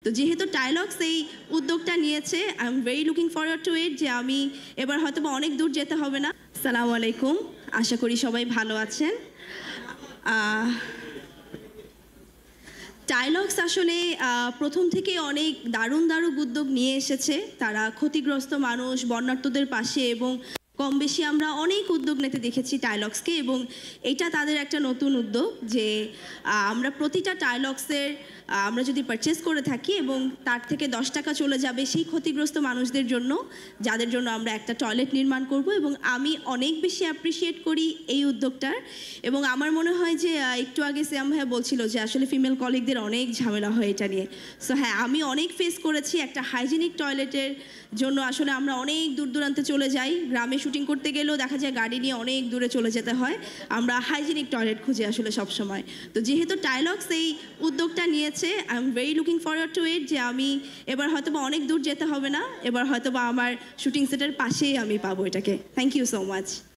তো যেহেতু টাইলক্স এই উদ্যোগটা নিয়েছে, I am very looking forward to it যে আমি এবার হয়তো বা অনেক দূর যেতে হবে না। আসসালামু আলাইকুম, আশা করি সবাই ভালো আছেন। টাইলক্স আসলে প্রথম থেকে অনেক দারুণ উদ্যোগ নিয়ে এসেছে। তারা ক্ষতিগ্রস্ত মানুষ, বন্যার্তদের পাশে এবং কম বেশি আমরা অনেক উদ্যোগ নিতে দেখেছি টাইলক্সকে, এবং এটা তাদের একটা নতুন উদ্যোগ যে আমরা প্রতিটা টাইলক্সের আমরা যদি পারচেস করে থাকি এবং তার থেকে 10 টাকা চলে যাবে সেই ক্ষতিগ্রস্ত মানুষদের জন্য, যাদের জন্য আমরা একটা টয়লেট নির্মাণ করব। এবং আমি অনেক বেশি অ্যাপ্রিসিয়েট করি এই উদ্যোগটার। এবং আমার মনে হয় যে একটু আগে সিয়াম ভাইয়া বলছিল যে আসলে ফিমেল কলিগদের অনেক ঝামেলা হয় এটা নিয়ে। সো হ্যাঁ, আমি অনেক ফেস করেছি একটা হাইজিনিক টয়লেটের জন্য। আসলে আমরা অনেক দূর দূরান্তে চলে যাই, গ্রামে শুটিং করতে গেলেও দেখা যায় গাড়ি নিয়ে অনেক দূরে চলে যেতে হয়, আমরা হাইজিনিক টয়লেট খুঁজে আসলে সব সময়। তো যেহেতু টাইলক্স এই উদ্যোগটা নিয়েছে, I am very looking forward to it যে আমি এবার হয়তো বা অনেক দূর যেতে হবে না, এবার হয়তো বা আমার শুটিং সেটের পাশেই আমি পাবো এটাকে। Thank you so much.